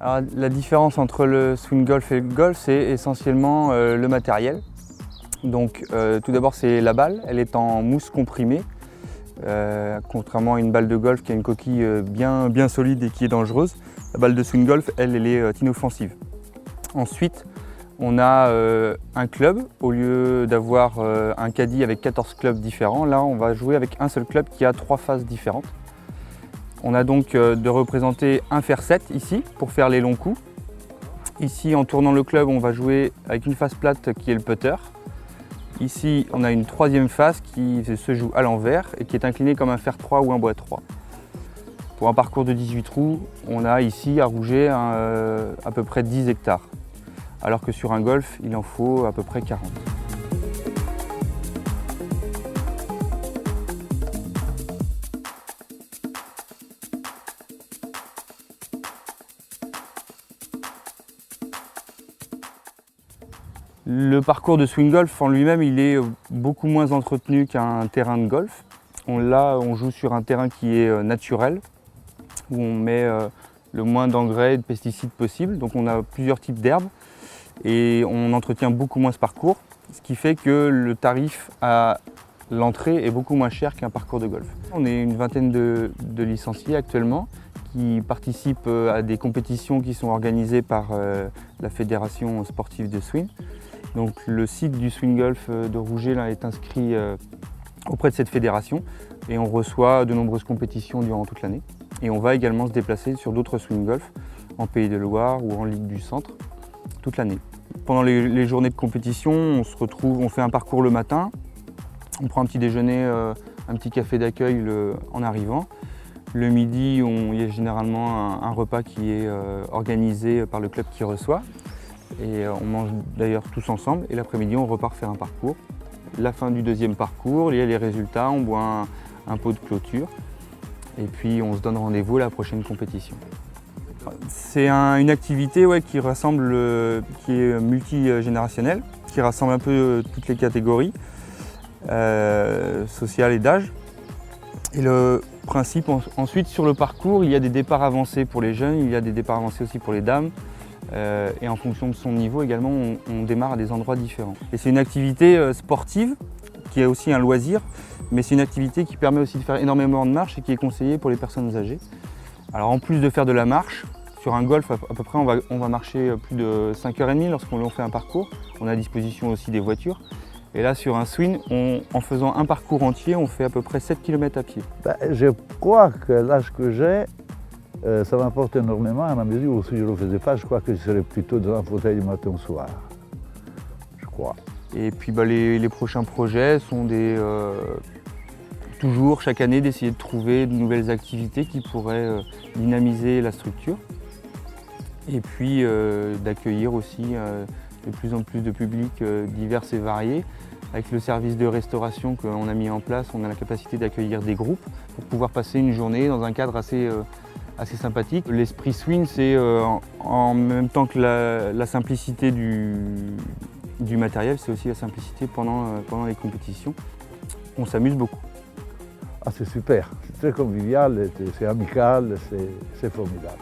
Alors, la différence entre le swing golf et le golf, c'est essentiellement le matériel. Donc tout d'abord c'est la balle, elle est en mousse comprimée, contrairement à une balle de golf qui a une coquille bien solide et qui est dangereuse. La balle de swing golf, elle est inoffensive. Ensuite, on a un club, au lieu d'avoir un caddie avec 14 clubs différents, là on va jouer avec un seul club qui a 3 faces différentes. On a donc de représenter un fer 7 ici pour faire les longs coups. Ici, en tournant le club, on va jouer avec une face plate qui est le putter. Ici, on a une troisième face qui se joue à l'envers et qui est inclinée comme un fer 3 ou un bois 3. Pour un parcours de 18 trous, on a ici à Rouget à peu près 10 hectares, alors que sur un golf, il en faut à peu près 40. Le parcours de swing golf en lui-même, il est beaucoup moins entretenu qu'un terrain de golf. Là, on joue sur un terrain qui est naturel, où on met le moins d'engrais et de pesticides possible. Donc on a plusieurs types d'herbes et on entretient beaucoup moins ce parcours, ce qui fait que le tarif à l'entrée est beaucoup moins cher qu'un parcours de golf. On est une vingtaine de licenciés actuellement qui participent à des compétitions qui sont organisées par la Fédération sportive de swing. Donc le site du swing golf de Rouget là, est inscrit auprès de cette fédération et on reçoit de nombreuses compétitions durant toute l'année. Et on va également se déplacer sur d'autres swing golf en Pays de Loire ou en Ligue du Centre toute l'année. Pendant les journées de compétition, on se retrouve, on fait un parcours le matin, on prend un petit déjeuner, un petit café d'accueil en arrivant. Le midi, il y a généralement un repas qui est organisé par le club qui reçoit. Et on mange d'ailleurs tous ensemble et l'après-midi on repart faire un parcours. La fin du deuxième parcours, il y a les résultats, on boit un pot de clôture et puis on se donne rendez-vous à la prochaine compétition. C'est une activité qui rassemble, qui est multigénérationnelle, qui rassemble un peu toutes les catégories sociales et d'âge. Et le principe ensuite sur le parcours, il y a des départs avancés pour les jeunes, il y a des départs avancés aussi pour les dames. Et en fonction de son niveau également, on démarre à des endroits différents. Et c'est une activité sportive qui est aussi un loisir, mais c'est une activité qui permet aussi de faire énormément de marche et qui est conseillée pour les personnes âgées. Alors en plus de faire de la marche, sur un golf à peu près on va marcher plus de 5h30 lorsqu'on fait un parcours. On a à disposition aussi des voitures. Et là sur un swing, en faisant un parcours entier, on fait à peu près 7 km à pied. Je crois que l'âge que j'ai, ça m'importe énormément à la mesure où si je ne le faisais pas, je crois que je serais plutôt dans un fauteuil du matin au soir. Je crois. Et puis les prochains projets sont toujours chaque année d'essayer de trouver de nouvelles activités qui pourraient dynamiser la structure. Et puis d'accueillir aussi de plus en plus de publics divers et variés. Avec le service de restauration qu'on a mis en place, on a la capacité d'accueillir des groupes pour pouvoir passer une journée dans un cadre assez sympathique. L'esprit swing, c'est en même temps que la simplicité du matériel, c'est aussi la simplicité pendant les compétitions. On s'amuse beaucoup. Ah, c'est super, c'est très convivial, c'est amical, c'est formidable.